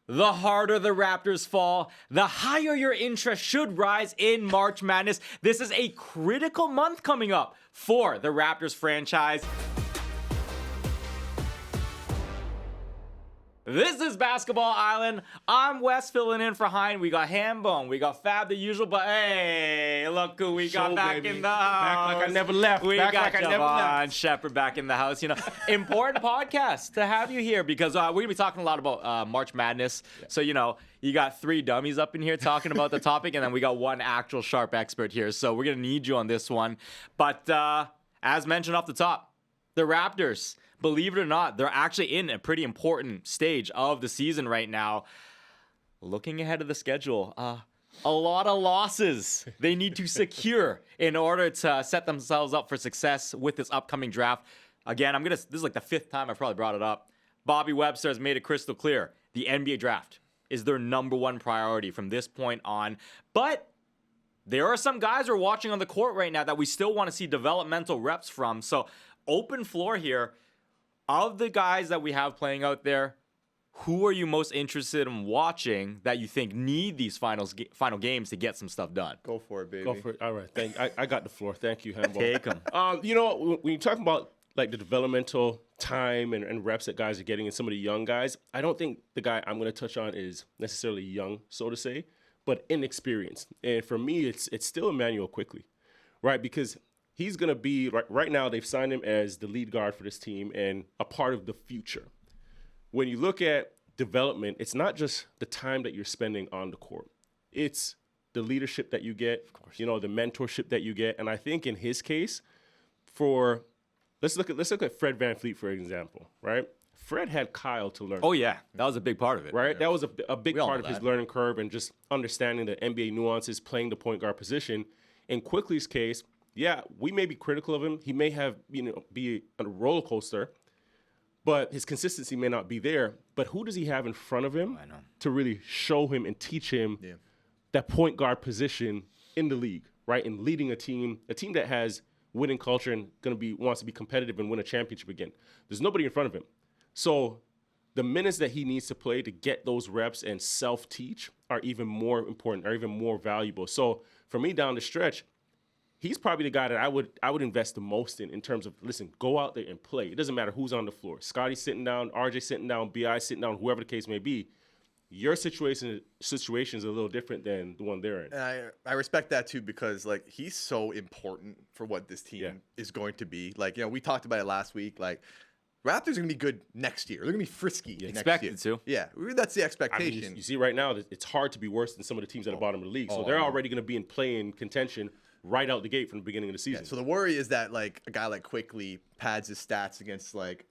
The harder the Raptors fall, the higher your interest should rise in March Madness. This is a critical month coming up for the Raptors franchise. This is Basketball Island. I'm Wes filling in for Hein. We got Hambone. We got Fab the usual, but hey, look who we got back in the house. Back like I never left. We back got like I never left. Jevohn Shepherd back in the house. You know, important podcast to have you here because we're going to be talking a lot about March Madness. Yeah. So, you know, you got 3 dummies up in here talking about the topic, and then we got 1 actual sharp expert here. So we're going to need you on this one. But as mentioned off the top, the Raptors, believe it or not, they're actually in a pretty important stage of the season right now. Looking ahead of the schedule, a lot of losses they need to secure in order to set themselves up for success with this upcoming draft. Again, this is like the 5th time I've probably brought it up. Bobby Webster has made it crystal clear. The NBA draft is their number 1 priority from this point on. But there are some guys we're watching on the court right now that we still want to see developmental reps from. So open floor here. Of the guys that we have playing out there, who are you most interested in watching that you think need these final games to get some stuff done? Go for it, baby. Go for it. All right. I got the floor. Thank you, Hambone. Take them. You know, when you talk about like the developmental time and reps that guys are getting and some of the young guys, I don't think the guy I'm going to touch on is necessarily young, so to say, but inexperienced. And for me, it's still Emmanuel Quickley, right? Because he's going to be, right now, they've signed him as the lead guard for this team and a part of the future. When you look at development, it's not just the time that you're spending on the court. It's the leadership that you get, you know, the mentorship that you get. And I think in his case, let's look at Fred VanVleet, for example, right? Fred had Kyle to learn. Oh, yeah. That was a big part of it. Right? Yeah. That was a big part of his learning curve and just understanding the NBA nuances, playing the point guard position. In Quickley's case, yeah, we may be critical of him. He may have, be a roller coaster, but his consistency may not be there. But who does he have in front of him to really show him and teach him that point guard position in the league, right? And leading a team that has winning culture and wants to be competitive and win a championship again. There's nobody in front of him. So the minutes that he needs to play to get those reps and self-teach are even more important, are even more valuable. So for me down the stretch, he's probably the guy that I would invest the most in terms of, listen, go out there and play. It doesn't matter who's on the floor. Scotty sitting down, RJ sitting down, BI sitting down, whoever the case may be. Your situation is a little different than the one they're in. And I respect that too because like he's so important for what this team is going to be. Like, we talked about it last week. Like, Raptors are going to be good next year. They're going to be frisky next year. Expected to. Yeah, that's the expectation. I mean, you see right now, it's hard to be worse than some of the teams at the bottom of the league. So they're already going to be in play-in contention right out the gate from the beginning of the season. Yeah, so the worry is that like a guy like Quickley pads his stats against like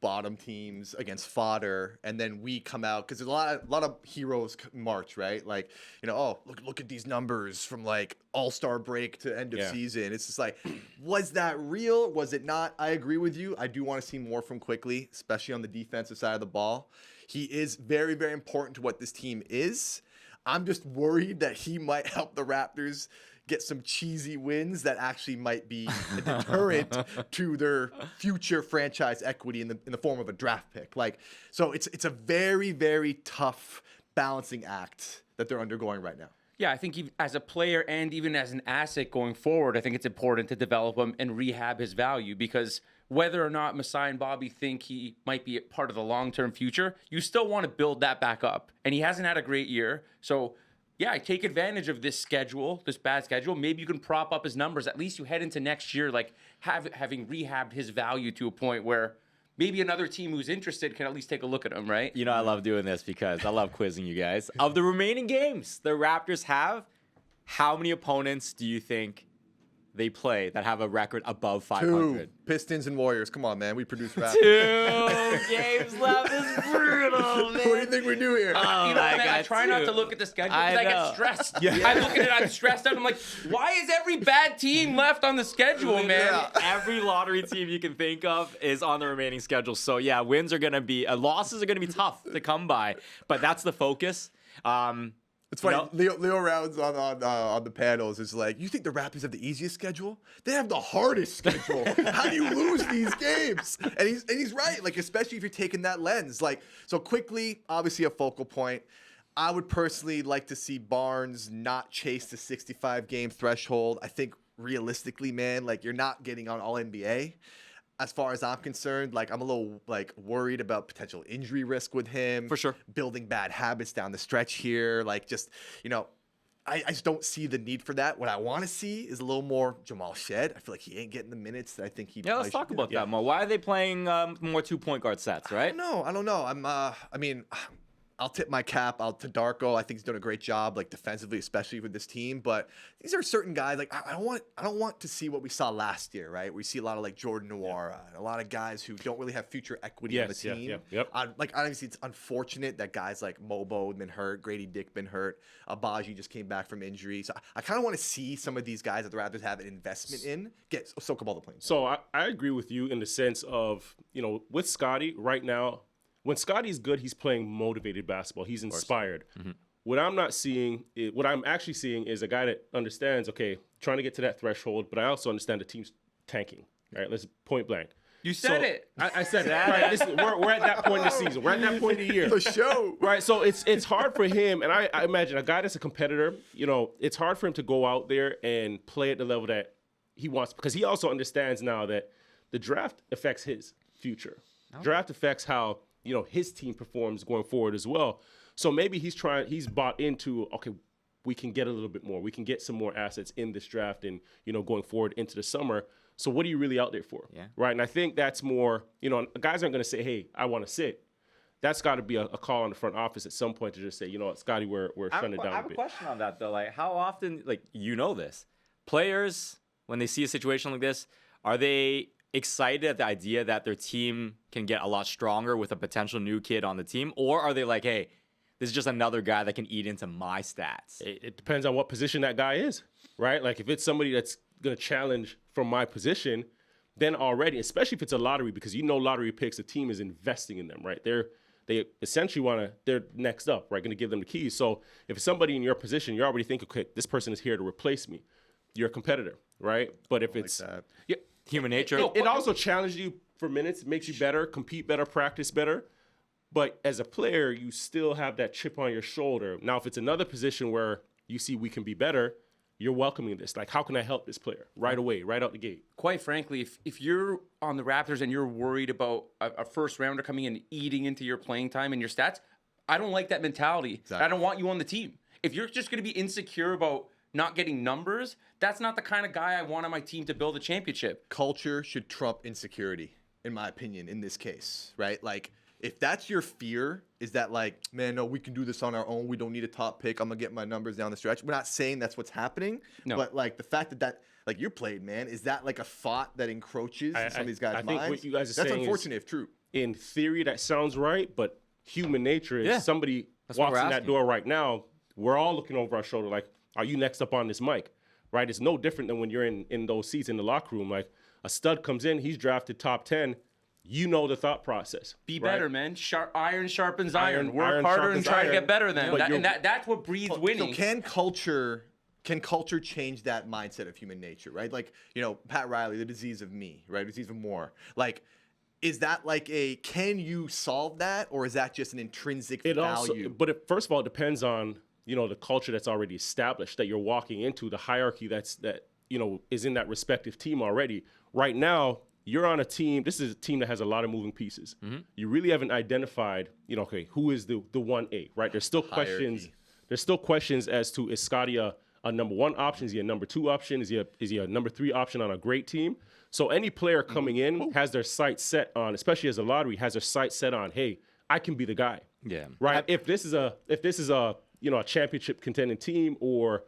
bottom teams, against fodder, and then we come out because there's a lot of heroes march, right? Like, look at these numbers from like All-Star break to end of season. It's just like, was that real? Was it not? I agree with you. I do want to see more from Quickley, especially on the defensive side of the ball. He is very, very important to what this team is. I'm just worried that he might help the Raptors get some cheesy wins that actually might be a deterrent to their future franchise equity in the form of a draft pick. Like, so it's a very, very tough balancing act that they're undergoing right now. Yeah, I think as a player and even as an asset going forward, I think it's important to develop him and rehab his value because whether or not Masai and Bobby think he might be a part of the long-term future, you still want to build that back up. And he hasn't had a great year, so yeah, take advantage of this bad schedule. Maybe you can prop up his numbers. At least you head into next year, like having rehabbed his value to a point where maybe another team who's interested can at least take a look at him, right? I love doing this because I love quizzing you guys. Of the remaining games the Raptors have, how many opponents do you think they play that have a record above 500? 2 Pistons and Warriors. Come on, man. We produce Raptors. 2 games left is brutal, man. What do you think we do here? I try not to look at the schedule because I get stressed. I look at it, I'm stressed out. I'm like, why is every bad team left on the schedule, man? Yeah. Every lottery team you can think of is on the remaining schedule. So, yeah, wins are going to be, losses are going to be tough to come by, but that's the focus. It's funny. You know? Leo Rounds on the panels is like, you think the Raptors have the easiest schedule? They have the hardest schedule. How do you lose these games? And he's right. Like, especially if you're taking that lens. Like, so quickly, obviously a focal point. I would personally like to see Barnes not chase the 65 game threshold. I think realistically, man, like, you're not getting on All NBA. As far as I'm concerned, like, I'm a little like worried about potential injury risk with him. For sure. Building bad habits down the stretch here. Like, just, I just don't see the need for that. What I want to see is a little more Jamal Shed. I feel like he ain't getting the minutes that I think he. Yeah, let's talk about that more. Why are they playing more 2-point guard sets, right? I don't know. I'll tip my cap out to Darko. I think he's doing a great job, like, defensively, especially with this team. But these are certain guys. Like, I don't want to see what we saw last year, right? We see a lot of like Jordan Nwora, and a lot of guys who don't really have future equity on the team. Yep. Obviously, it's unfortunate that guys like Mobo been hurt, Grady Dick been hurt, Abaji just came back from injury. So I kind of want to see some of these guys that the Raptors have an investment in soak up all the playing. So I agree with you in the sense of, with Scotty right now. When Scotty's good, he's playing motivated basketball. He's inspired. Mm-hmm. What I'm actually seeing is a guy that understands, okay, trying to get to that threshold, but I also understand the team's tanking. Right? Let's point blank. You said it. I said it. Right? We're at that point in the season. We're at that point in the year. The show. Right. So it's hard for him, and I imagine a guy that's a competitor, it's hard for him to go out there and play at the level that he wants, because he also understands now that the draft affects his future. Oh. Draft affects how his team performs going forward as well. So maybe he's bought into, okay, we can get a little bit more. We can get some more assets in this draft and, going forward into the summer. So what are you really out there for? Yeah. Right. And I think that's more, guys aren't going to say, hey, I want to sit. That's got to be a call on the front office at some point to just say, Scotty, we're shutting it down a bit. I have a question on that, though. Like, how often, this, players, when they see a situation like this, are they excited at the idea that their team can get a lot stronger with a potential new kid on the team? Or are they like, hey, this is just another guy that can eat into my stats? It depends on what position that guy is, right? Like, if it's somebody that's going to challenge from my position, then already, especially if it's a lottery, because lottery picks, the team is investing in them, right? They essentially they're next up, right? Going to give them the keys. So if it's somebody in your position, you're already thinking, okay, this person is here to replace me. You're a competitor, right? But if it's that. Yeah, human nature. It also challenges you for minutes, makes you better, compete better, practice better. But as a player, you still have that chip on your shoulder. Now, if it's another position where you see we can be better, you're welcoming this. Like, how can I help this player right away, right out the gate? Quite frankly, if you're on the Raptors and you're worried about a first rounder coming in and eating into your playing time and your stats, I don't like that mentality. Exactly. I don't want you on the team. If you're just going to be insecure about not getting numbers, that's not the kind of guy I want on my team to build a championship. Culture should trump insecurity, in my opinion, in this case, right? Like, if that's your fear, is that like, man, no, we can do this on our own. We don't need a top pick. I'm going to get my numbers down the stretch. We're not saying that's what's happening. No. But, like, the fact that like, you played, man, is that like a thought that encroaches in some of these guys' minds? I think what you guys are saying that's unfortunate if true. In theory, that sounds right, but human nature is somebody walks in that door right now. We're all looking over our shoulder like, are you next up on this mic? Right? It's no different than when you're in those seats in the locker room. Like, a stud comes in, he's drafted top 10. The thought process. Be better, man. Iron sharpens iron. Work harder and try to get better then. That's what breeds winning. So can culture change that mindset of human nature, right? Like, Pat Riley, the disease of me, right? It's even more. Like, is that like can you solve that, or is that just an intrinsic value? First of all, it depends on, the culture that's already established, that you're walking into, the hierarchy that is in that respective team already. Right now, you're on a team. This is a team that has a lot of moving pieces. Mm-hmm. You really haven't identified, okay, who is the 1A, right? There's still questions. There's still questions as to, is Scotty a number 1 option? Is he a number 2 option? Is he a number 3 option on a great team? So any player coming in has their sights set on, especially as a lottery, has their sights set on, hey, I can be the guy. Yeah. Right. If this is a a championship contending team, or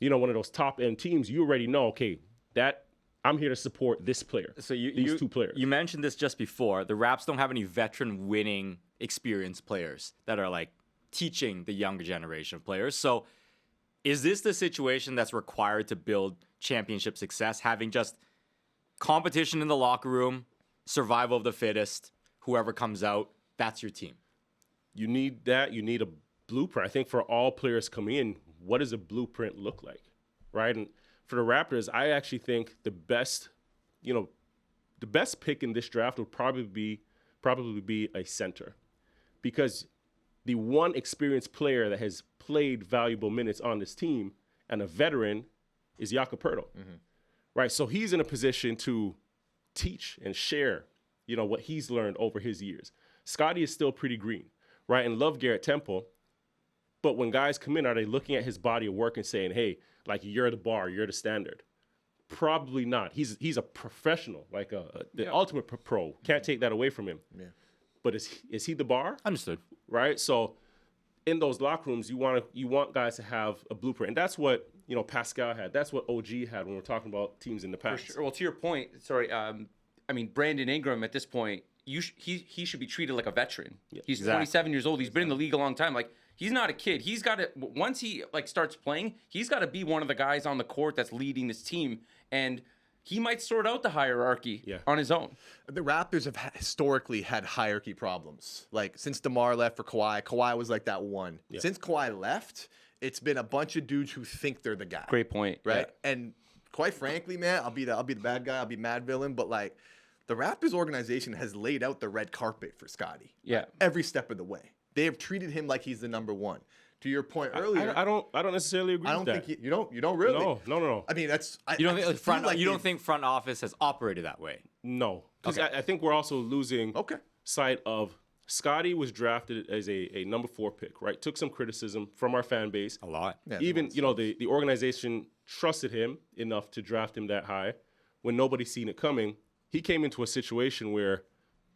one of those top end teams, you already know, okay, that I'm here to support this player. So these two players. You mentioned this just before. The Raps don't have any veteran winning experienced players that are like teaching the younger generation of players. So is this the situation that's required to build championship success? Having just competition in the locker room, survival of the fittest, whoever comes out, that's your team. You need that. You need blueprint. I think for all players coming in, what does a blueprint look like, right? And for the Raptors, I actually think the best pick in this draft would probably be a center, because the one experienced player that has played valuable minutes on this team and a veteran is Jakob Poeltl, right? So he's in a position to teach and share, what he's learned over his years. Scotty is still pretty green, right? And love Garrett Temple. But when guys come in, are they looking at his body of work and saying, hey, like, you're the bar, you're the standard? Probably not. He's a professional, like the ultimate pro. Can't take that away from him. Yeah. But is he the bar? Understood. Right? So in those locker rooms, you want guys to have a blueprint. And that's what, Pascal had. That's what OG had when we're talking about teams in the past. For sure. Well, to your point, Brandon Ingram at this point, he should be treated like a veteran. Yeah, he's 27 years old. He's been in the league a long time. Like, he's not a kid. He's got to, once he starts playing, he's got to be one of the guys on the court that's leading this team. And he might sort out the hierarchy on his own. The Raptors have historically had hierarchy problems. Like, since DeMar left for Kawhi was like that one. Yeah. Since Kawhi left, it's been a bunch of dudes who think they're the guy. Great point. Right? Yeah. And quite frankly, man, I'll be the bad guy. I'll be mad villain. But, like, the Raptors organization has laid out the red carpet for Scotty. Yeah. Every step of the way. They have treated him like he's the number one. To your point earlier, I don't necessarily agree with that. I don't think you don't really. No. I mean, that's you don't think front office has operated that way? No, because I think we're also losing sight of Scotty was drafted as a number 4 pick, right? Took some criticism from our fan base. A lot. Yeah, even the organization trusted him enough to draft him that high when nobody seen it coming. He came into a situation where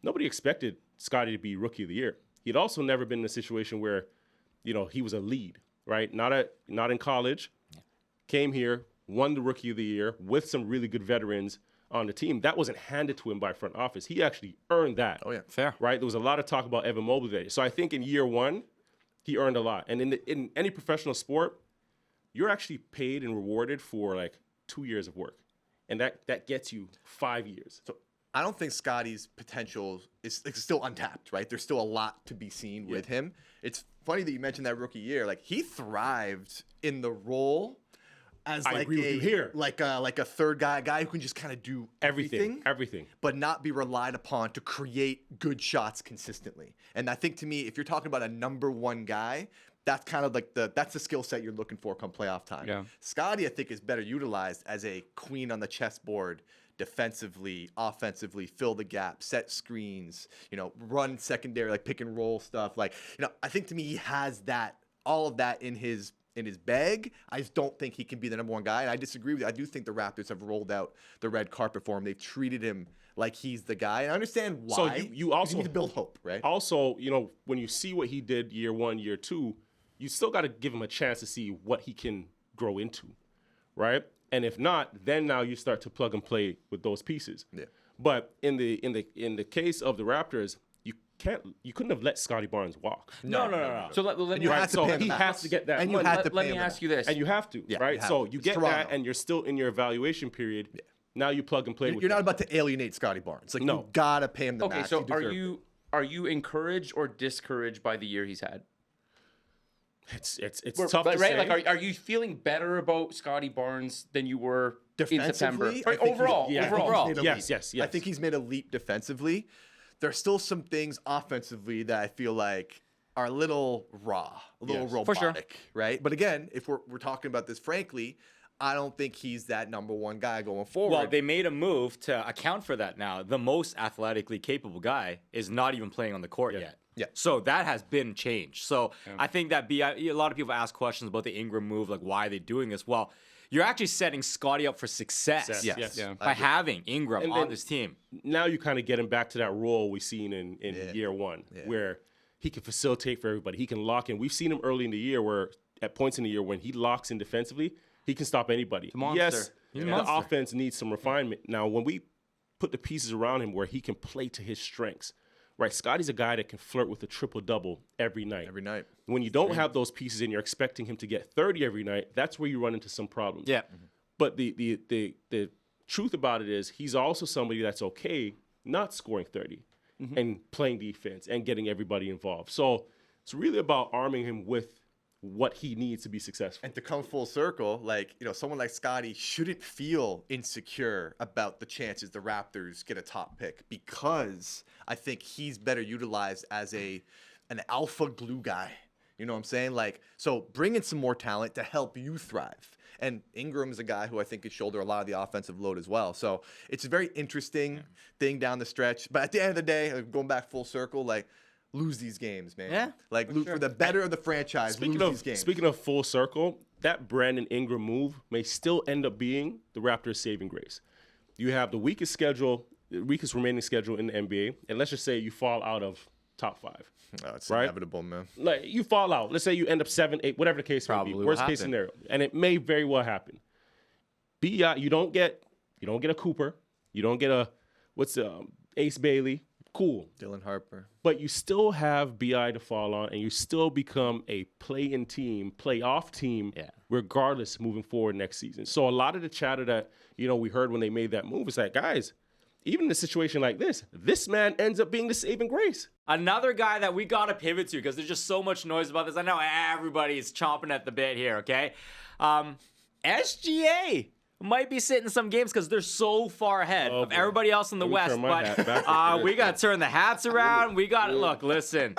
nobody expected Scotty to be Rookie of the Year. He'd also never been in a situation where, he was a lead, right? Not in college. Came here, won the Rookie of the Year with some really good veterans on the team. That wasn't handed to him by front office. He actually earned that. Oh, yeah. Fair. Right? There was a lot of talk about Evan Mobley there. So I think in year 1, he earned a lot. And in any professional sport, you're actually paid and rewarded for like 2 years of work. And that gets you 5 years. So I don't think Scotty's potential is still untapped, right? There's still a lot to be seen with him. It's funny that you mentioned that rookie year. Like, he thrived in the role as like a third guy who can just kind of do everything, but not be relied upon to create good shots consistently. And I think, to me, if you're talking about a number 1 guy, that's kind of like that's the skill set you're looking for come playoff time. Yeah. Scotty, I think, is better utilized as a queen on the chessboard. Defensively, offensively, fill the gap, set screens, run secondary, like pick and roll stuff. Like, I think, to me, he has all of that in his bag. I just don't think he can be the number 1 guy. And I disagree with you. I do think the Raptors have rolled out the red carpet for him. They've treated him like he's the guy. And I understand why. So you also need to build hope, right? Also, when you see what he did year 1, year 2, you still got to give him a chance to see what he can grow into, right? And if not, then now you start to plug and play with those pieces. Yeah. But in the case of the Raptors, you couldn't have let Scotty Barnes walk. No. So let me he has to get that. And let me ask you this. And you have to, right? So you get that, and you're still in your evaluation period. Yeah. Now you plug and play with. You're not about to alienate Scotty Barnes. Like, you gotta pay him the max. Okay, so are you encouraged or discouraged by the year he's had? It's tough to say. Like, are you feeling better about Scotty Barnes than you were in September? Overall. Yes. I think he's made a leap defensively. There's still some things offensively that I feel like are a little raw, a little robotic, for sure. Right? But again, if we're talking about this frankly, I don't think he's that number 1 guy going forward. Well, they made a move to account for that now. The most athletically capable guy is not even playing on the court yet. Yeah. So that has been changed. So I think that a lot of people ask questions about the Ingram move, like, why are they doing this? Well, you're actually setting Scotty up for success. Yes. By having Ingram on this team. Now you kind of get him back to that role we've seen in year 1, where he can facilitate for everybody. He can lock in. We've seen him early in the year where, at points in the year, when he locks in defensively, he can stop anybody. Yes, the offense needs some refinement. Now, when we put the pieces around him where he can play to his strengths, right? Scotty's a guy that can flirt with a triple-double every night. When you don't have those pieces and you're expecting him to get 30 every night, that's where you run into some problems. Yeah. But the truth about it is he's also somebody that's okay not scoring 30 and playing defense and getting everybody involved. So It's really about arming him with what he needs to be successful. And to come full circle, like, someone like Scottie shouldn't feel insecure about the chances the Raptors get a top pick, because I think he's better utilized as an alpha glue guy. You know what I'm saying? Like, so bring in some more talent to help you thrive. And Ingram is a guy who I think could shoulder a lot of the offensive load as well. So it's a very interesting thing down the stretch. But at the end of the day, going back full circle, like, lose these games, man. Yeah, like, for the better of the franchise, lose these games. Speaking of full circle, that Brandon Ingram move may still end up being the Raptors' saving grace. You have the weakest remaining schedule in the NBA, and let's just say you fall out of top 5. Oh, it's right? inevitable, man. Like, you fall out. Let's say you end up 7, 8, whatever the case may be. Worst case scenario, and it may very well happen. You don't get a Cooper, you don't get a Ace Bailey. Cool. Dylan Harper. But you still have BI to fall on, and you still become a play-in team, playoff team, regardless moving forward next season. So a lot of the chatter that, we heard when they made that move is like, guys, even in a situation like this man ends up being the saving grace. Another guy that we got to pivot to, because there's just so much noise about this. I know everybody's chomping at the bit here, okay? SGA might be sitting some games because they're so far ahead of everybody else in the West. But we got to turn the hats around. Look, listen.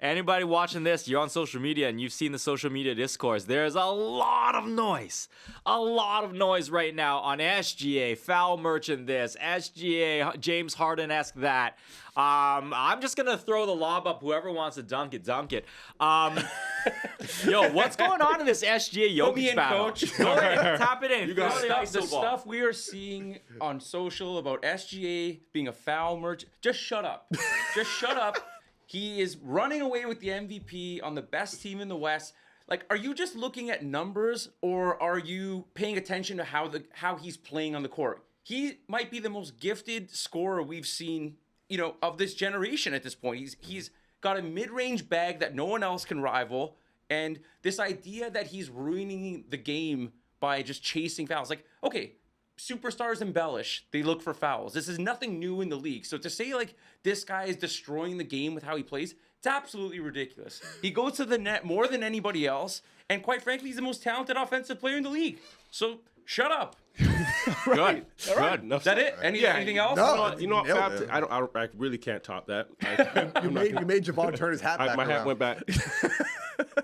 Anybody watching this, you're on social media and you've seen the social media discourse. There's a lot of noise right now on SGA, foul merchant this, SGA, James Harden-esque that. I'm just going to throw the lob up. Whoever wants to dunk it. Yo, what's going on in this SGA Jokic battle? Coach. Go ahead, tap it in. The stuff we are seeing on social about SGA being a foul merchant, just shut up. Just shut up. He is running away with the MVP on the best team in the West. Like, are you just looking at numbers, or are you paying attention to how he's playing on the court? He might be the most gifted scorer we've seen, of this generation at this point. He's got a mid-range bag that no one else can rival, and this idea that he's ruining the game by just chasing fouls. Like, okay, superstars embellish. They look for fouls. This is nothing new in the league. So to say, like, this guy is destroying the game with how he plays, it's absolutely ridiculous. He goes to the net more than anybody else, and quite frankly, he's the most talented offensive player in the league. So shut up. Good. All right. Good. Is that it? Anything else? No. You know what, Fab, I really can't top that. You made Jevohn turn his hat back my hat around. went back.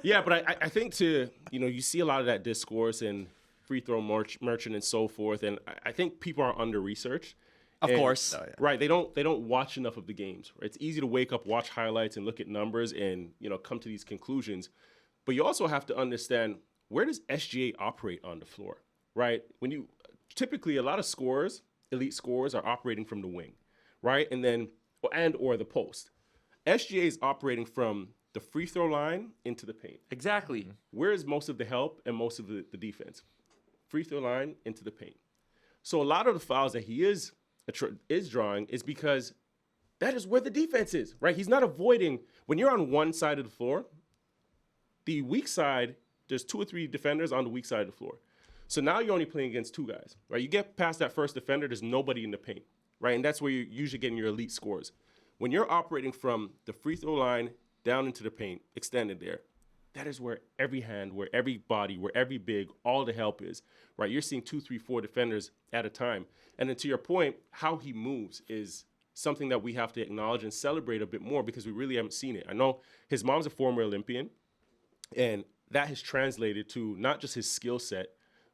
Yeah, but I think you see a lot of that discourse and free throw merchant and so forth, and I think people are under researched. Of course. Oh, yeah. Right. They don't watch enough of the games. Right? It's easy to wake up, watch highlights, and look at numbers and come to these conclusions. But you also have to understand, where does SGA operate on the floor? Right? Typically a lot of scorers, elite scorers, are operating from the wing, right? Or the post. SGA is operating from the free throw line into the paint. Exactly. Where is most of the help and most of the defense? Free throw line into the paint. So a lot of the fouls that he is drawing is because that is where the defense is, right? He's not avoiding. When you're on one side of the floor, the weak side, there's 2 or 3 defenders on the weak side of the floor. So now you're only playing against 2 guys, right? You get past that first defender, there's nobody in the paint, right? And that's where you're usually getting your elite scores. When you're operating from the free throw line down into the paint, extended there, that is where every hand, where every body, where every big, all the help is, right? You're seeing 2, 3, 4 defenders at a time. And then to your point, how he moves is something that we have to acknowledge and celebrate a bit more, because we really haven't seen it. I know his mom's a former Olympian, and that has translated to not just his skill set,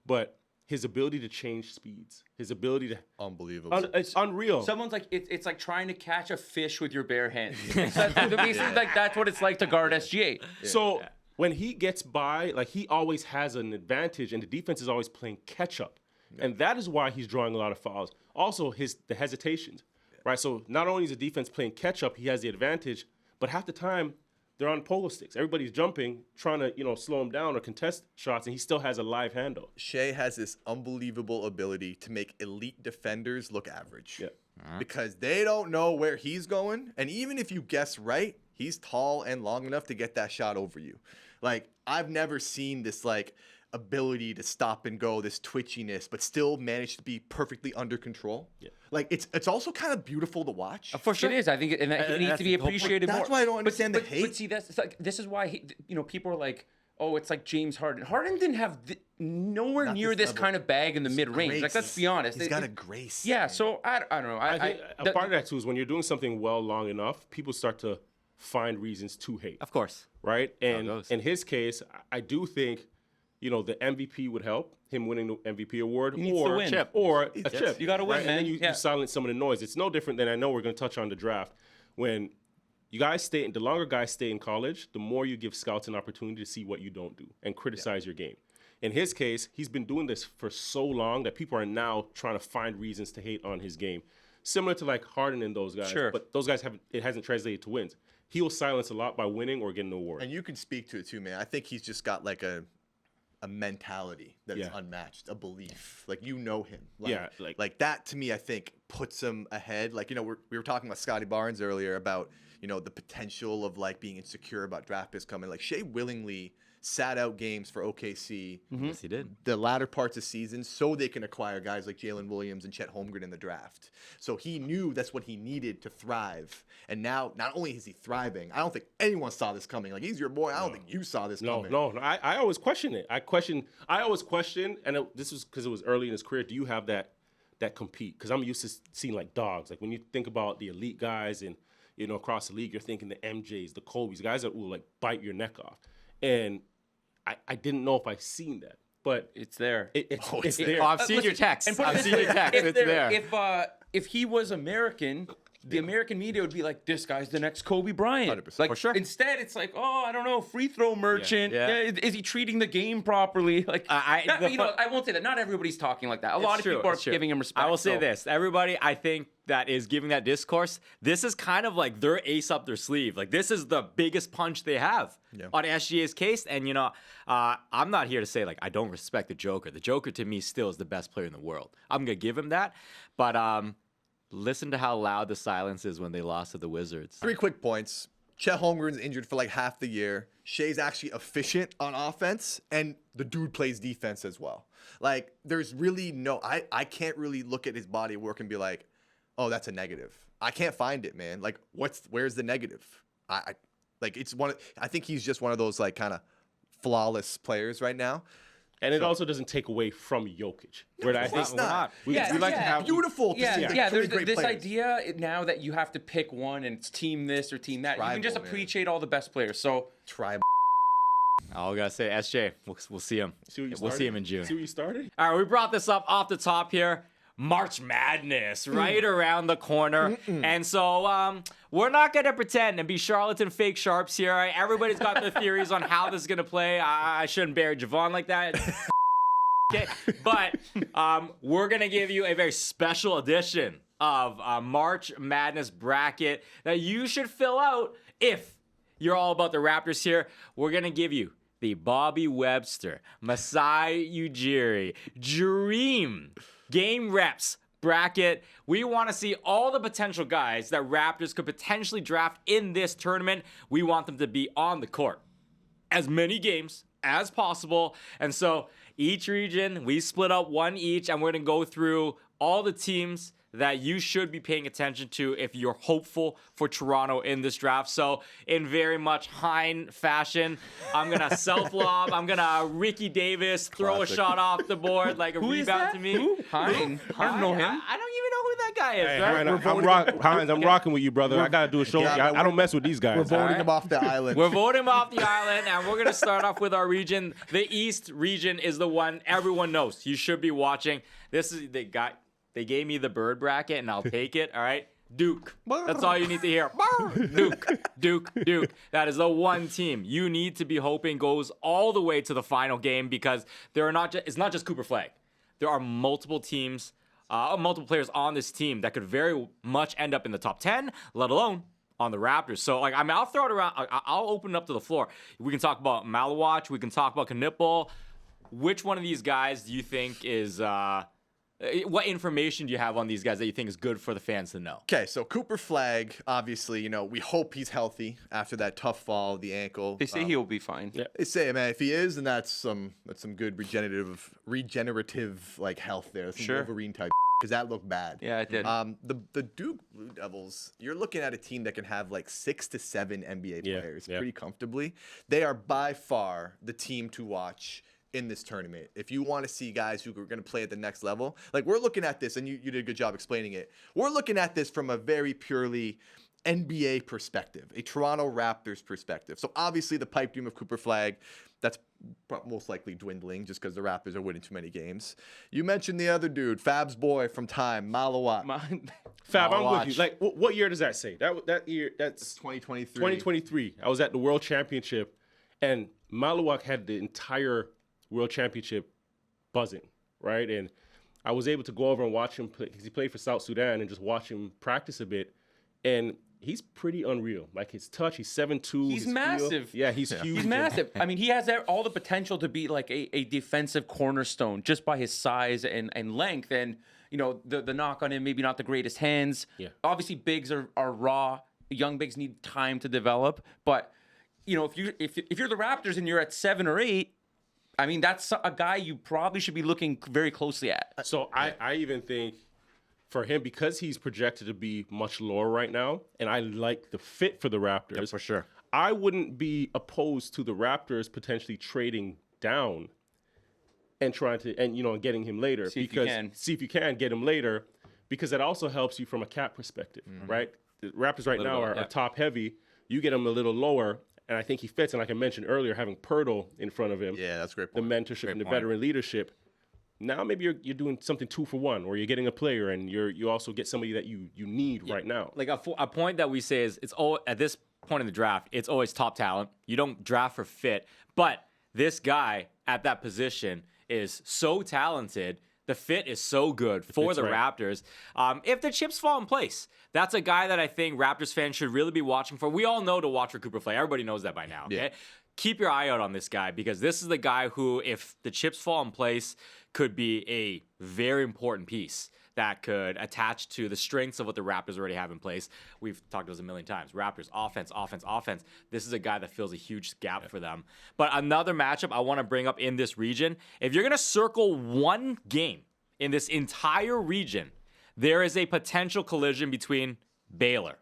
but his ability to change speeds, his ability to... Unbelievable. It's unreal. Someone's like, it's like trying to catch a fish with your bare hands. That's what it's like to guard SGA. So when he gets by, like, he always has an advantage, and the defense is always playing catch up. And that is why he's drawing a lot of fouls. Also, the hesitations, right? So not only is the defense playing catch up, he has the advantage, but half the time they're on polo sticks. Everybody's jumping, trying to, slow him down or contest shots, and he still has a live handle. Shai has this unbelievable ability to make elite defenders look average. Yeah. Because they don't know where he's going, and even if you guess right, he's tall and long enough to get that shot over you. Like, I've never seen this, like, ability to stop and go, this twitchiness, but still manage to be perfectly under control. Yeah. Like, it's also kind of beautiful to watch. For sure. It is. I think it needs to be appreciated more. That's why I don't understand the hate. But see, this is why people are like, oh, it's like James Harden. Harden didn't have nowhere near this kind of bag in the mid-range. Like, let's be honest. He's got a grace. Yeah, so I don't know. I think a part of that, too, is when you're doing something well long enough, people start to find reasons to hate. Of course. Right? And in his case, I do think, the MVP would help him winning the MVP award or a chip. You got to win, right? man. And then you silence some of the noise. It's no different than, I know we're going to touch on the draft. When the longer guys stay in college, the more you give scouts an opportunity to see what you don't do and criticize your game. In his case, he's been doing this for so long that people are now trying to find reasons to hate on his game. Similar to like Harden and those guys. Sure. But those guys it hasn't translated to wins. He will silence a lot by winning or getting an award. And you can speak to it too, man. I think he's just got like a mentality that is unmatched, a belief. Like, him. Like that to me, I think puts him ahead. Like, we were talking about Scotty Barnes earlier about, the potential of like being insecure about draft picks coming. Like, Shai willingly sat out games for OKC. Yes, he did. The latter parts of season so they can acquire guys like Jalen Williams and Chet Holmgren in the draft. So he knew that's what he needed to thrive. And now, not only is he thriving, I don't think anyone saw this coming. Like, he's your boy. I don't think you saw this coming. No. I always question it. I always question, and this was because it was early in his career. Do you have that compete? Because I'm used to seeing like dogs. Like, when you think about the elite guys and, across the league, you're thinking the MJs, the Kobe's, guys that will like bite your neck off. And I didn't know if I've seen that, but it's there. It's there. I've seen your text. I've seen your text. It's there. If he was American, the American media would be like, this guy's the next Kobe Bryant. 100%. Like, for sure. Instead, it's like, oh, I don't know, free throw merchant. Yeah. Is he treating the game properly? Like, I won't say that. Not everybody's talking like that. A lot of people are giving him respect. I will say this. Everybody, I think, that is giving that discourse, this is kind of like their ace up their sleeve. Like, this is the biggest punch they have on SGA's case. And, I'm not here to say, like, I don't respect the Joker. The Joker, to me, still is the best player in the world. I'm going to give him that. But listen to how loud the silence is when they lost to the Wizards. 3 quick points. Chet Holmgren's injured for like half the year. Shai's actually efficient on offense, and the dude plays defense as well. Like, there's really I can't really look at his body of work and be like, oh, that's a negative. I can't find it, man. Like, where's the negative? I think he's just one of those like kind of flawless players right now. And it also doesn't take away from Jokic. Where I think we like to have beautiful to see. There's great this players. idea now that you have to pick one and it's team this or team that. You can just appreciate all the best players. So Tribal. All I gotta say, SJ, we'll see him. We'll see him in June. See where you started? All right, we brought this up off the top here. March Madness right around the corner. And so we're not going to pretend and be charlatan fake sharps here. Right? Everybody's got their theories on how this is going to play. I shouldn't bury Jevohn like that. Okay. But we're going to give you a very special edition of March Madness bracket that you should fill out if you're all about the Raptors here. We're going to give you the Bobby Webster, Masai Ujiri, Dream Game Reps bracket. We want to see all the potential guys that Raptors could potentially draft in this tournament. We want them to be on the court as many games as possible. And so each region, we split up one each, and we're going to go through all the teams that you should be paying attention to if you're hopeful for Toronto in this draft. So in very much Hein fashion, I'm going to self-lob. I'm going to Ricky Davis throw a shot off the board like a rebound to me. Who? Hein? I don't know him. I don't even know who that guy is. Hey, Hines, I'm rocking with you, brother. I got to do a show. I don't mess with these guys. We're voting him off the island. We're voting him off the island, and we're going to start off with our region. The East region is the one everyone knows. You should be watching. This is the guy. They gave me the bird bracket, and I'll take it, all right? Duke. That's all you need to hear. Duke. That is the one team you need to be hoping goes all the way to the final game, because it's not just Cooper Flag. There are multiple teams, multiple players on this team that could very much end up in the top 10, let alone on the Raptors. So, I'll throw it around. I'll open it up to the floor. We can talk about Malawach. We can talk about Knipple. Which one of these guys do you think is What information do you have on these guys that you think is good for the fans to know? Okay, so Cooper Flag, obviously, we hope he's healthy after that tough fall of the ankle. They say he'll be fine. Yeah. They say, man, if he is, then that's some good regenerative like health there. Some Sure. Wolverine type, because that looked bad. Yeah, it did. The Duke Blue Devils, you're looking at a team that can have like 6 to 7 NBA players pretty comfortably. They are by far the team to watch in this tournament. If you want to see guys who are going to play at the next level, like we're looking at this, and you did a good job explaining it. We're looking at this from a very purely NBA perspective, a Toronto Raptors perspective. So obviously the pipe dream of Cooper Flag, that's most likely dwindling just because the Raptors are winning too many games. You mentioned the other dude, Fab's boy from Time, Malawat. Fab, I'm with you. Like, what year does that say? That year, that's 2023. 2023. I was at the World Championship, and Malawak had the entire World Championship buzzing, right? And I was able to go over and watch him play because he played for South Sudan, and just watch him practice a bit. And he's pretty unreal. Like his touch, he's 7'2". He's massive. Yeah, he's huge. He's massive. I mean, he has all the potential to be like a defensive cornerstone just by his size and length. And, the knock on him, maybe not the greatest hands. Yeah. Obviously, bigs are raw. Young bigs need time to develop. But, if you're the Raptors and you're at 7 or 8, I mean, that's a guy you probably should be looking very closely at. So I even think for him, because he's projected to be much lower right now, and I like the fit for the Raptors. Yeah, for sure. I wouldn't be opposed to the Raptors potentially trading down and trying to, and getting him later. See if you can get him later, because that also helps you from a cap perspective, right? The Raptors right now are top heavy. You get him a little lower, and I think he fits. And like I mentioned earlier, having Pirtle in front of him, that's a great the point. mentorship and the veteran leadership. Now maybe you're doing something 2 for 1, or you're getting a player, and you also get somebody that you need right now. Like a point that we say is it's all at this point in the draft, it's always top talent. You don't draft for fit, but this guy at that position is so talented. The fit is so good for the Raptors. If the chips fall in place, that's a guy that I think Raptors fans should really be watching for. We all know to watch for Cooper Flag. Everybody knows that by now. Okay. Yeah. Keep your eye out on this guy, because this is the guy who, if the chips fall in place, could be a very important piece that could attach to the strengths of what the Raptors already have in place. We've talked about this a million times. Raptors, offense, offense, offense. This is a guy that fills a huge gap for them. But another matchup I want to bring up in this region, if you're going to circle one game in this entire region, there is a potential collision between Baylor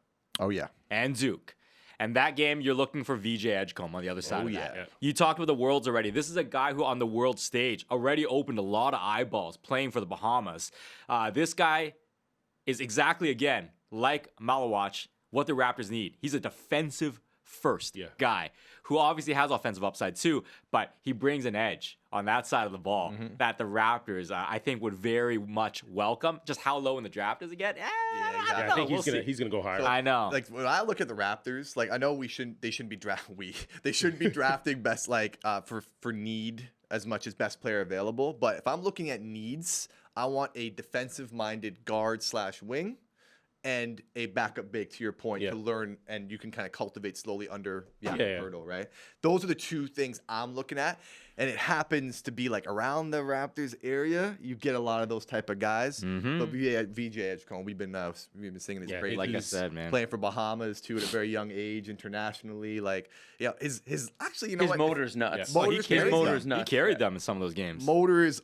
and Duke. And that game, you're looking for VJ Edgecombe on the other side of that. Yeah. You talked about the Worlds already. This is a guy who on the world stage already opened a lot of eyeballs playing for the Bahamas. This guy is exactly, again, like Malawach, what the Raptors need. He's a defensive first guy who obviously has offensive upside too, but he brings an edge on that side of the ball that the Raptors, I think, would very much welcome. Just how low in the draft does it get? I think he's gonna go higher. So, I know. Like when I look at the Raptors, like I know they shouldn't be they shouldn't be drafting best for need as much as best player available. But if I'm looking at needs, I want a defensive minded guard/wing. And a backup big, to your point, to learn, and you can kind of cultivate slowly under Pirtle, right? Those are the two things I'm looking at, and it happens to be like around the Raptors area, you get a lot of those type of guys. But VJ Edgecombe, we've been singing his praise. Like I said, man, playing for Bahamas too at a very young age internationally. Like, his actually, his motor's nuts. His motor's nuts. He carried them in some of those games. Motor is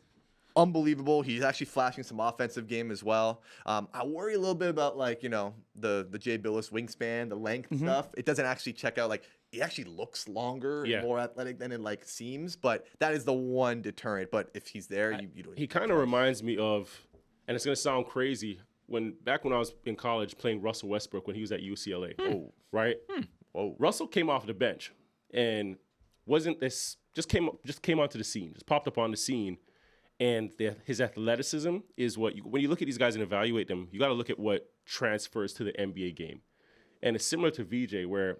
unbelievable. He's actually flashing some offensive game as well. I worry a little bit about the Jay Billis wingspan, the length stuff. It doesn't actually check out. Like, he actually looks longer and more athletic than it seems, but that is the one deterrent. But if he's there, you don't. He kind of reminds me of, and it's gonna sound crazy, back when I was in college playing Russell Westbrook when he was at UCLA. Right? Whoa. Russell came off the bench and just came onto the scene, just popped up on the scene. And his athleticism is when you look at these guys and evaluate them, you got to look at what transfers to the NBA game. And it's similar to VJ, where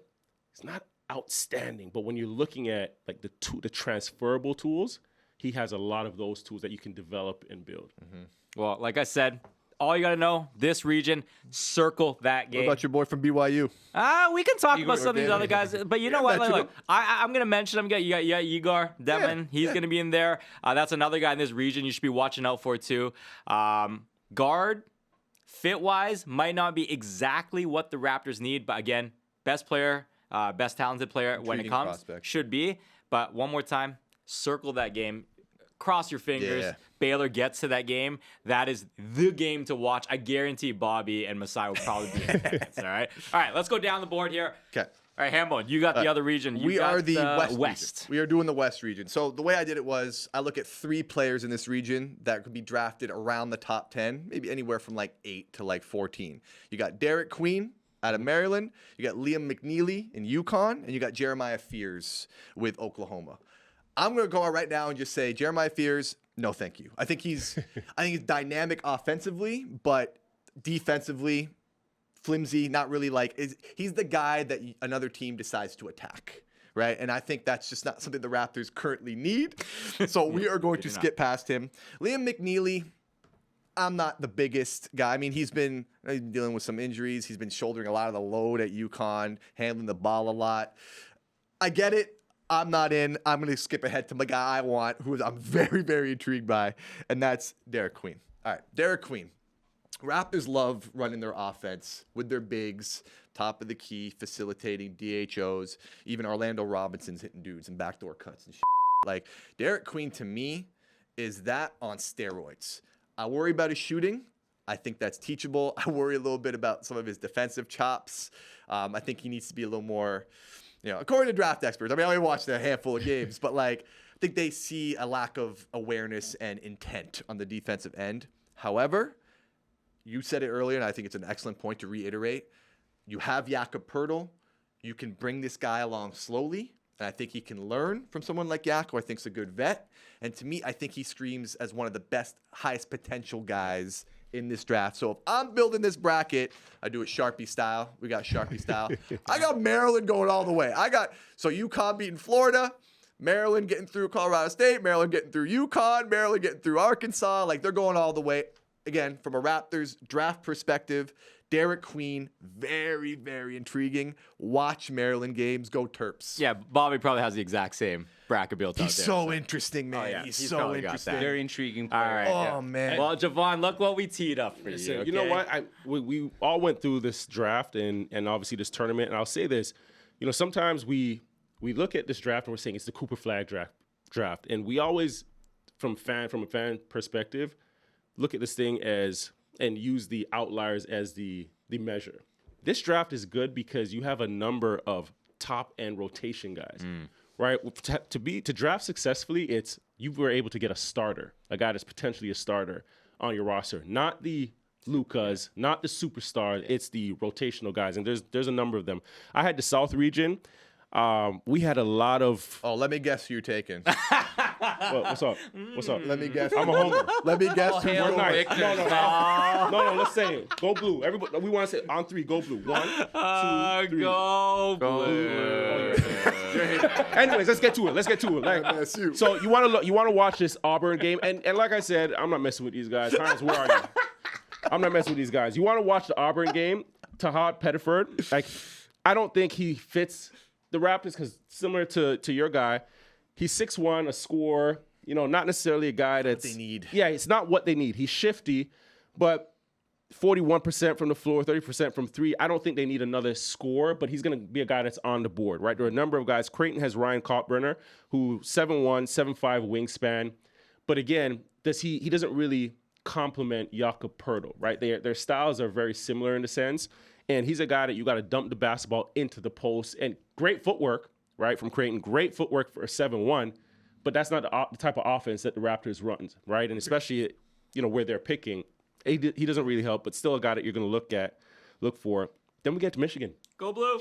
it's not outstanding, but when you're looking at like the transferable tools, he has a lot of those tools that you can develop and build. Well, like I said, all you got to know, this region, circle that What game. about your boy from BYU? We can talk about Igor some of these other guys, but you know what? mention Like, him. I'm gonna mention him. You got Igor Devin. He's gonna be in there. That's another guy in this region you should be watching out for too. Guard, fit wise, might not be exactly what the Raptors need, but again, best player, best talented player when it Intriguing comes prospect. should be. But one more time, circle that game. Cross your fingers. Yeah. Baylor gets to that game. That is the game to watch. I guarantee Bobby and Masai will probably be in attendance. All right. Let's go down the board here. Okay. All right, Hambone, you got the other region. You We got are the West. West. Region. We are doing the West region. So the way I did it was I look at 3 players in this region that could be drafted around the top 10, maybe anywhere from like 8 to like 14. You got Derek Queen out of Maryland. You got Liam McNeely in UConn, and you got Jeremiah Fears with Oklahoma. I'm going to go out right now and just say Jeremiah Fears, no thank you. I think he's dynamic offensively, but defensively flimsy, not really he's the guy that another team decides to attack, right? And I think that's just not something the Raptors currently need. So we are going to skip past him. Liam McNeely, I'm not the biggest guy. I mean, he's been dealing with some injuries. He's been shouldering a lot of the load at UConn, handling the ball a lot. I get it. I'm not in. I'm going to skip ahead to the guy I want, who I'm very, very intrigued by, and that's Derek Queen. All right, Derek Queen. Raptors love running their offense with their bigs, top of the key, facilitating DHOs, even Orlando Robinson's hitting dudes and backdoor cuts and shit. Like, Derek Queen, to me, is that on steroids. I worry about his shooting. I think that's teachable. I worry a little bit about some of his defensive chops. I think he needs to be a little more... according to draft experts, I mean, I only watched a handful of games, but I think they see a lack of awareness and intent on the defensive end. However, you said it earlier, and I think it's an excellent point to reiterate. You have Jakob Poeltl. You can bring this guy along slowly, and I think he can learn from someone like Jakob, who I think is a good vet. And to me, I think he screams as one of the best, highest potential guys in this draft. So if I'm building this bracket, I do it Sharpie style. We got Sharpie style. I got Maryland going all the way. So UConn beating Florida, Maryland getting through Colorado State, Maryland getting through UConn, Maryland getting through Arkansas. They're going all the way. Again, from a Raptors draft perspective, Derek Queen, very, very intriguing. Watch Maryland games. Go Terps. Yeah, Bobby probably has the exact same bracket built out He's there. so interesting, man. yeah, He's he's so probably got interesting. that. Very intriguing All player. right. Oh, man. Well, Jevohn, look what we teed up for you. So, you know what? We all went through this draft and obviously this tournament, and I'll say this. Sometimes we look at this draft and we're saying it's the Cooper Flag draft, and we always, from a fan perspective, look at this thing as and use the outliers as the measure. This draft is good because you have a number of top end rotation guys, right? To draft successfully, it's you were able to get a starter, a guy that's potentially a starter on your roster, not the Lucas, not the superstars. It's the rotational guys, and there's a number of them. I had the South region. We had a lot of. Oh, let me guess who you're taking. What's up? What's up? Let me guess. I'm a homer. Let me guess who's hell going. no. Nice. Victor, No. Let's say it. Go blue. Everybody. We want to say on 3. Go blue. 1, 2, 3. Go blue. Anyways, let's get to it. That's you. So you want to watch this Auburn game, and like I said, I'm not messing with these guys. Hans, where are you? I'm not messing with these guys. You want to watch the Auburn game? Tahad Pettiford. I don't think he fits the Raptors because similar to your guy, he's 6'1", a scorer. Not necessarily a guy that's they need. Yeah, it's not what they need. He's shifty, but 41% from the floor, 30% from 3. I don't think they need another scorer, but he's going to be a guy that's on the board, right? There are a number of guys. Creighton has Ryan Kalkbrenner, who 7'1", 7'5" wingspan. But again, he doesn't really complement Jakob Poeltl, right? Their styles are very similar in a sense. And he's a guy that you got to dump the basketball into the post. And great footwork, right, from Creighton. Great footwork for a 7'1", but that's not the type of offense that the Raptors run, right? And especially, where they're picking. He doesn't really help, but still a guy that you're going to look for. Then we get to Michigan. Go blue.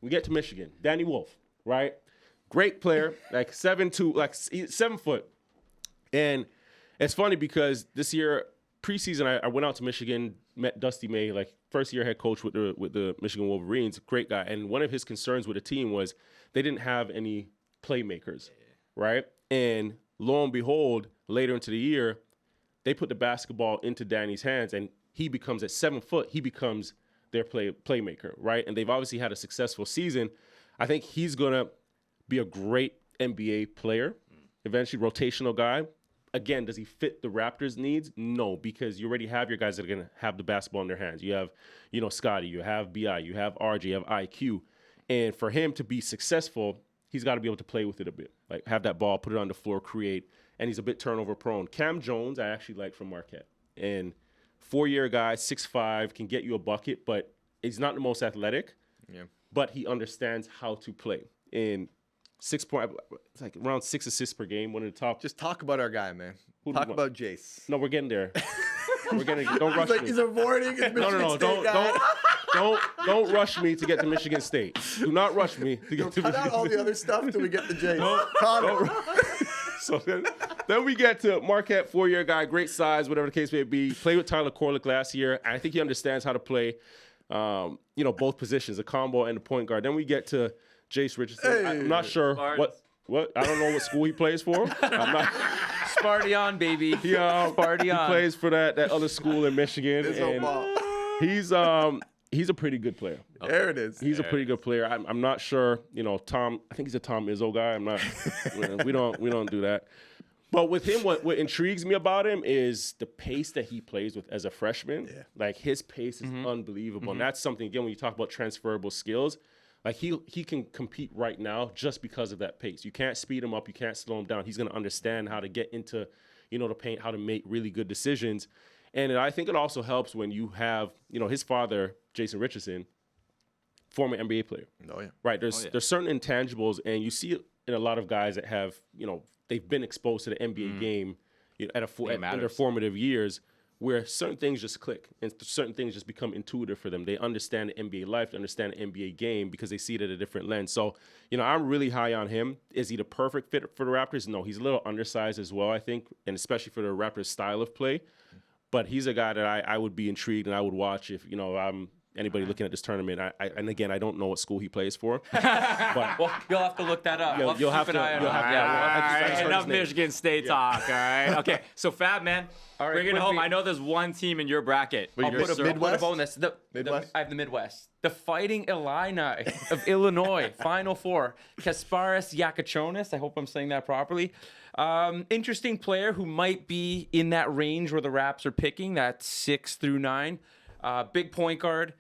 We get to Michigan. Danny Wolf, right? Great player, 7'2", 7 foot. And it's funny because this year, preseason, I went out to Michigan, met Dusty May, first year head coach with the Michigan Wolverines, great guy. And one of his concerns with the team was they didn't have any playmakers, right? And lo and behold, later into the year, they put the basketball into Danny's hands, and he becomes at 7 foot, he becomes their playmaker, right? And they've obviously had a successful season. I think he's going to be a great NBA player, eventually rotational guy. Again, does he fit the Raptors' needs? No, because you already have your guys that are going to have the basketball in their hands. You have, Scotty, you have BI, you have RJ, you have IQ. And for him to be successful, he's got to be able to play with it a bit. Like, have that ball, put it on the floor, create. And he's a bit turnover prone. Cam Jones, I actually like from Marquette. And 4-year guy, 6'5", can get you a bucket, but he's not the most athletic. Yeah. But he understands how to play. And it's like around 6 assists per game, one of the top. Just talk about our guy, man. Talk about Jace. No, we're getting there. Don't rush me. He's avoiding his Michigan State guy. Don't rush me to get to Michigan State. Do not rush me to get to Michigan State. Cut out all the other stuff till we get to Jace. So then we get to Marquette, 4-year guy, great size, whatever the case may be. Played with Tyler Corlick last year. I think he understands how to play, both positions, the combo and the point guard. Then we get to Jace Richardson. Hey. I'm not sure what. I don't know what school he plays for. I'm not. Sparty on, baby. Sparty on. He plays for that other school in Michigan, and he's a pretty good player. There it is. He's a pretty good player. I'm not sure. Tom. I think he's a Tom Izzo guy. I'm not. we don't do that. But with him, what intrigues me about him is the pace that he plays with as a freshman. Yeah. Like, his pace is unbelievable, and that's something, again, when you talk about transferable skills. Like, he can compete right now just because of that pace. You can't speed him up. You can't slow him down. He's going to understand how to get into, the paint, how to make really good decisions. And I think it also helps when you have, his father, Jason Richardson, former NBA player. Oh, yeah. Right? There's certain intangibles, and you see it in a lot of guys that have, they've been exposed to the NBA game in their formative years, where certain things just click and certain things just become intuitive for them. They understand the NBA life, they understand the NBA game because they see it at a different lens. So, I'm really high on him. Is he the perfect fit for the Raptors? No, he's a little undersized as well, I think, and especially for the Raptors' style of play. But he's a guy that I would be intrigued and I would watch if, I'm anybody looking at this tournament. And again, I don't know what school he plays for. But well, you'll have to look that up. You'll have to. Enough Michigan State talk, all right? Okay, so Fab, man, all right, bring it home. I know there's one team in your bracket. I'll put a bonus. Midwest? I have the Midwest. The Fighting Illini of Illinois, Final Four. Kasparas Yakachonis, I hope I'm saying that properly. Interesting player who might be in that range where the Raps are picking, that 6 through 9. Big point guard,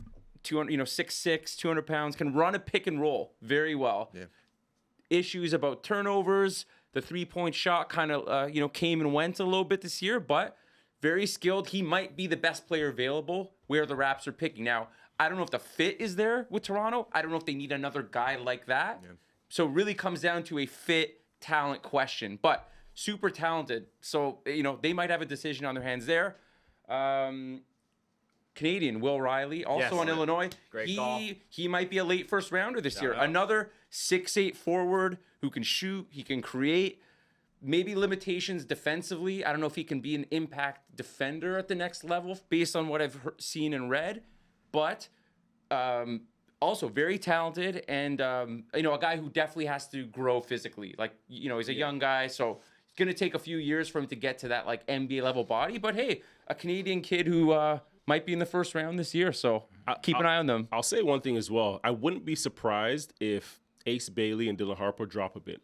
6'6", 200 pounds, can run a pick and roll very well. Yeah. Issues about turnovers. The 3-point shot kind of, came and went a little bit this year, but very skilled. He might be the best player available where the Raps are picking. Now, I don't know if the fit is there with Toronto. I don't know if they need another guy like that. Yeah. So it really comes down to a fit talent question, but super talented. So, they might have a decision on their hands there. Canadian Will Riley, also on Illinois. Great call. He might be a late first rounder this year. Another 6'8" forward who can shoot, he can create. Maybe limitations defensively. I don't know if he can be an impact defender at the next level based on what I've seen and read. But also very talented and, a guy who definitely has to grow physically. Like, he's a young guy, so it's going to take a few years for him to get to that, like, NBA level body. But, hey, a Canadian kid who might be in the first round this year, so keep an eye on them. I'll say one thing as well. I wouldn't be surprised if Ace Bailey and Dylan Harper drop a bit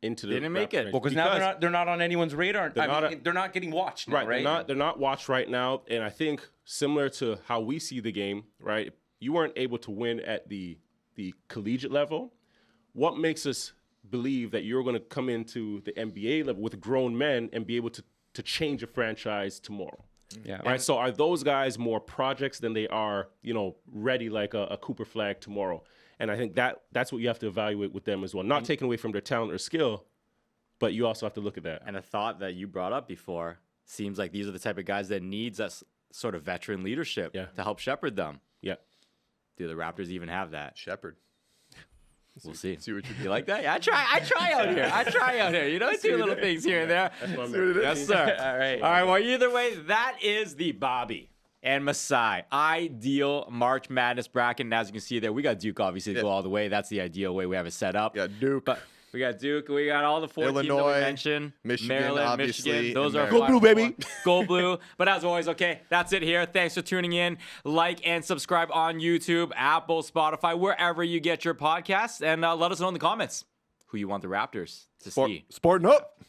into the. They didn't make it. Well, because now they're not on anyone's radar. They're not getting watched now, right? They're not watched right now, and I think similar to how we see the game, right? You weren't able to win at the collegiate level. What makes us believe that you're going to come into the NBA level with grown men and be able to change a franchise tomorrow? Yeah. Right. So are those guys more projects than they are, ready like a Cooper Flag tomorrow? And I think that's what you have to evaluate with them as well. Not taking away from their talent or skill, but you also have to look at that. And a thought that you brought up before, seems like these are the type of guys that needs that sort of veteran leadership to help shepherd them. Yeah. Do the Raptors even have that? Shepherd. We'll see. See what you do. You like that? Yeah, I try out here. I do little things here and there. Yes, sir. All right. Well, either way, that is the Bobby and Masai ideal March Madness bracket. And as you can see there, we got Duke obviously to go all the way. That's the ideal way we have it set up. Yeah, Duke. But We got Duke. We got all the 4 teams that we Illinois, mentioned. Michigan, Maryland, obviously, Michigan. Those and are Maryland. Go Blue, baby. Go Blue. But as always, okay, that's it here. Thanks for tuning in. Like and subscribe on YouTube, Apple, Spotify, wherever you get your podcasts. And let us know in the comments who you want the Raptors to see. Sporting up.